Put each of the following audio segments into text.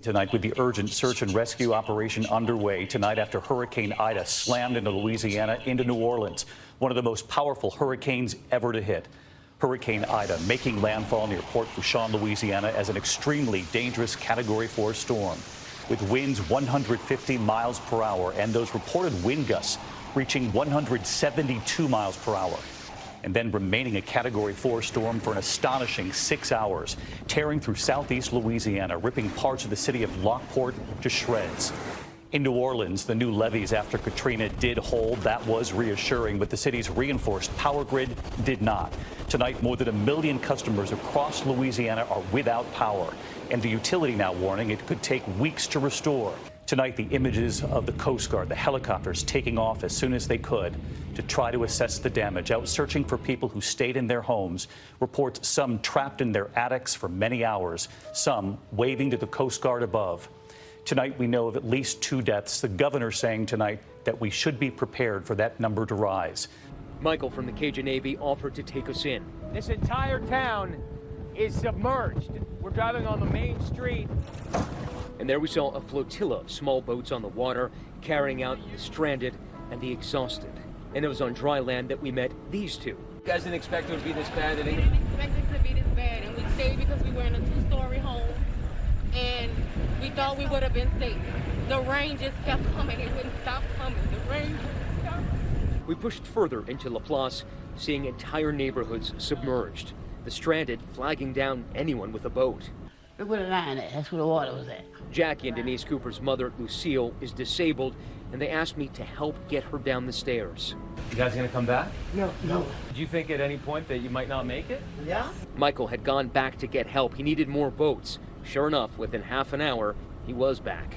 Tonight, with the urgent search and rescue operation underway tonight after Hurricane Ida slammed into Louisiana into New Orleans, one of the most powerful hurricanes ever to hit. Hurricane Ida making landfall near Port Fourchon, Louisiana, as an extremely dangerous Category 4 storm, with winds 150 miles per hour and those reported wind gusts reaching 172 miles per hour. And then remaining a Category 4 storm for an astonishing 6 hours, tearing through southeast Louisiana, ripping parts of the city of Lockport to shreds. In New Orleans, the new levees after Katrina did hold. That was reassuring, but the city's reinforced power grid did not. Tonight, more than 1 million customers across Louisiana are without power, and the utility now warning it could take weeks to restore. Tonight, the images of the Coast Guard, the helicopters taking off as soon as they could to try to assess the damage, out searching for people who stayed in their homes. Reports some trapped in their attics for many hours, some waving to the Coast Guard above. Tonight, we know of at least 2 deaths. The governor saying tonight that we should be prepared for that number to rise. Michael from the Cajun Navy offered to take us in. This entire town is submerged. We're driving on the main street. And there we saw a flotilla of small boats on the water, carrying out the stranded and the exhausted. And it was on dry land that we met these two. You guys didn't expect it would be this bad, did We you? didn't expect it to be this bad, and we stayed because we were in a 2-story home, and we thought we would have been safe. The rain just kept coming. It wouldn't stop coming. The rain wouldn't stop. We pushed further into Laplace, seeing entire neighborhoods submerged, the stranded flagging down anyone with a boat. Look where the line at. That's where the water was at. Jackie and Denise Cooper's mother, Lucille, is disabled, and they asked me to help get her down the stairs. You guys gonna come back? No. Did you think at any point that you might not make it? Yeah? Michael had gone back to get help. He needed more boats. Sure enough, within half an hour, he was back.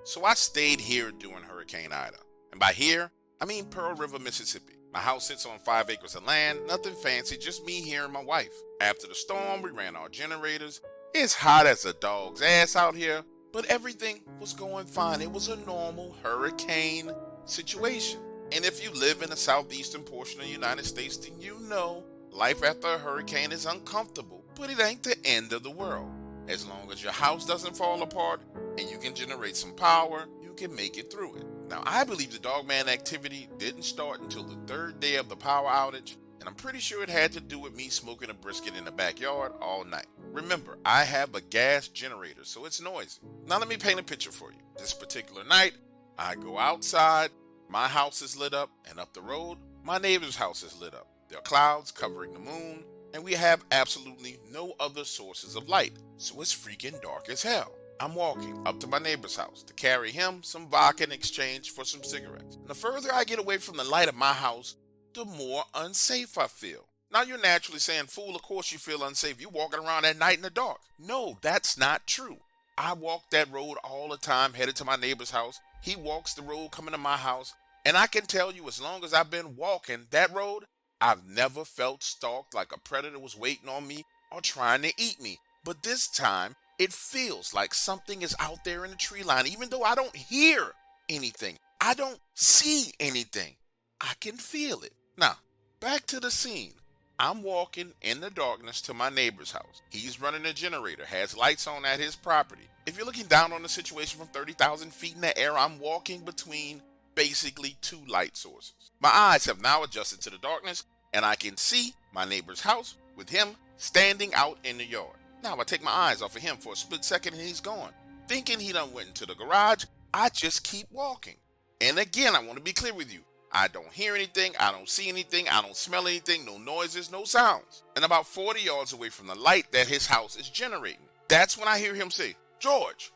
So I stayed here during Hurricane Ida. And by here, I mean Pearl River, Mississippi. My house sits on 5 acres of land, nothing fancy, just me here and my wife. After the storm, we ran our generators. It's hot as a dog's ass out here, but everything was going fine. It was a normal hurricane situation. And if you live in the southeastern portion of the United States, then you know life after a hurricane is uncomfortable, but it ain't the end of the world. As long as your house doesn't fall apart and you can generate some power, you can make it through it. Now, I believe the Dogman activity didn't start until the 3rd day of the power outage, and I'm pretty sure it had to do with me smoking a brisket in the backyard all night. Remember, I have a gas generator, so it's noisy. Now, let me paint a picture for you. This particular night, I go outside, my house is lit up, and up the road, my neighbor's house is lit up. There are clouds covering the moon, and we have absolutely no other sources of light, so it's freaking dark as hell. I'm walking up to my neighbor's house to carry him some vodka in exchange for some cigarettes. And the further I get away from the light of my house, the more unsafe I feel. Now you're naturally saying, fool, of course you feel unsafe. You're walking around at night in the dark. No, that's not true. I walk that road all the time, headed to my neighbor's house. He walks the road coming to my house. And I can tell you, as long as I've been walking that road, I've never felt stalked like a predator was waiting on me or trying to eat me. But this time, it feels like something is out there in the tree line, even though I don't hear anything. I don't see anything. I can feel it. Now, back to the scene. I'm walking in the darkness to my neighbor's house. He's running a generator, has lights on at his property. If you're looking down on the situation from 30,000 feet in the air, I'm walking between basically 2 light sources. My eyes have now adjusted to the darkness, and I can see my neighbor's house with him standing out in the yard. Now I take my eyes off of him for a split second and he's gone. Thinking he done went into the garage, I just keep walking. And again, I want to be clear with you. I don't hear anything, I don't see anything, I don't smell anything, no noises, no sounds. And about 40 yards away from the light that his house is generating, that's when I hear him say, George,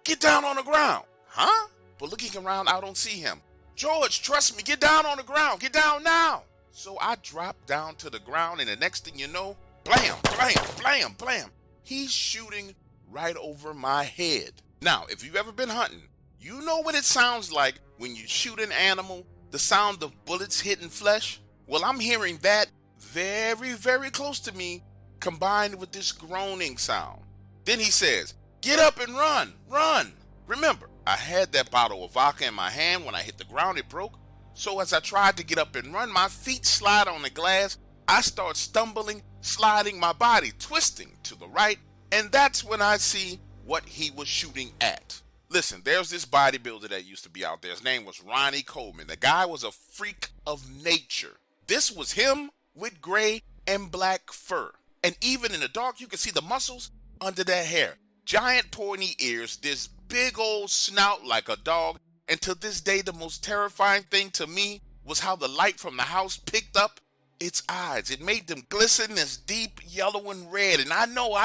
get down on the ground. Huh? But looking around, I don't see him. George, trust me, get down on the ground, get down now. So I drop down to the ground, and the next thing you know, blam, blam, blam, blam. He's shooting right over my head. Now, if you've ever been hunting, you know what it sounds like when you shoot an animal, the sound of bullets hitting flesh. Well, I'm hearing that very, very close to me, combined with this groaning sound. Then he says, get up and run, run. Remember, I had that bottle of vodka in my hand when I hit the ground, it broke. So as I tried to get up and run, my feet slide on the glass. I start stumbling, sliding my body, twisting to the right, and that's when I see what he was shooting at. Listen, there's this bodybuilder that used to be out there. His name was Ronnie Coleman. The guy was a freak of nature. This was him with gray and black fur. And even in the dark, you can see the muscles under that hair. Giant pointy ears, this big old snout like a dog. And to this day, the most terrifying thing to me was how the light from the house picked up its eyes. It made them glisten this deep yellow and red. And I know,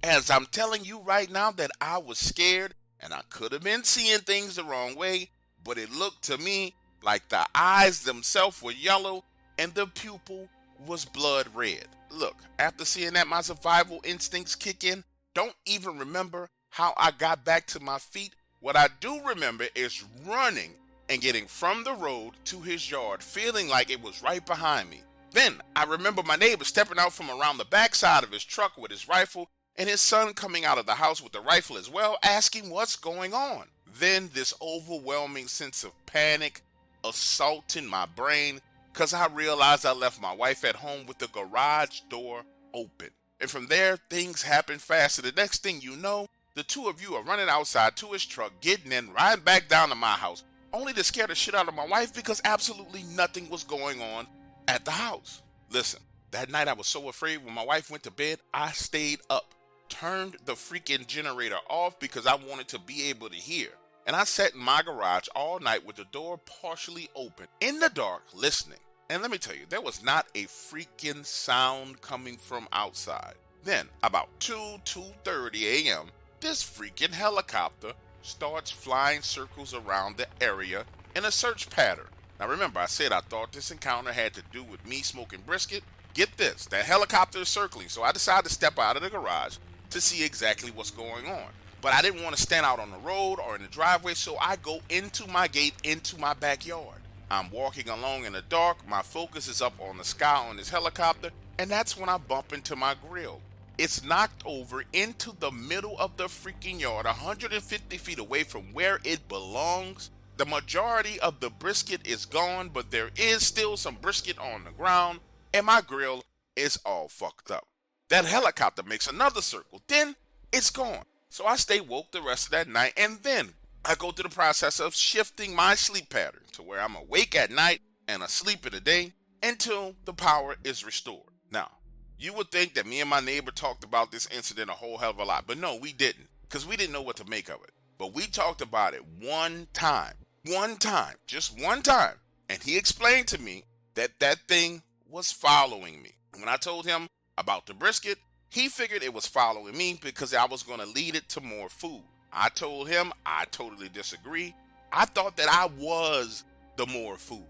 as I'm telling you right now, that I was scared and I could have been seeing things the wrong way, but it looked to me like the eyes themselves were yellow and the pupil was blood red. Look, after seeing that, my survival instincts kick in. Don't even remember how I got back to my feet. What I do remember is running and getting from the road to his yard, feeling like it was right behind me. Then I remember my neighbor stepping out from around the backside of his truck with his rifle, and his son coming out of the house with the rifle as well, asking what's going on. Then this overwhelming sense of panic assaulting my brain, because I realized I left my wife at home with the garage door open. And from there, things happen fast. And the next thing you know, the two of you are running outside to his truck, getting in, riding back down to my house, only to scare the shit out of my wife because absolutely nothing was going on at the house. Listen, that night I was so afraid when my wife went to bed, I stayed up, turned the freaking generator off because I wanted to be able to hear. And I sat in my garage all night with the door partially open, in the dark, listening. And let me tell you, there was not a freaking sound coming from outside. Then, about 2:30 a.m., this freaking helicopter starts flying circles around the area in a search pattern. Now remember, I said I thought this encounter had to do with me smoking brisket. Get this, that helicopter is circling, so I decided to step out of the garage to see exactly what's going on. But I didn't want to stand out on the road or in the driveway, so I go into my gate, into my backyard. I'm walking along in the dark, my focus is up on the sky on this helicopter, and that's when I bump into my grill. It's knocked over into the middle of the freaking yard, 150 feet away from where it belongs. The majority of the brisket is gone, but there is still some brisket on the ground, and my grill is all fucked up. That helicopter makes another circle, then it's gone. So I stay woke the rest of that night, and then I go through the process of shifting my sleep pattern to where I'm awake at night and asleep in the day until the power is restored. Now, you would think that me and my neighbor talked about this incident a whole hell of a lot, but no, we didn't, because we didn't know what to make of it. But we talked about it one time, just one time, and he explained to me that that thing was following me. When I told him about the brisket, he figured it was following me because I was going to lead it to more food. I told him I totally disagree. I thought that I was the more food.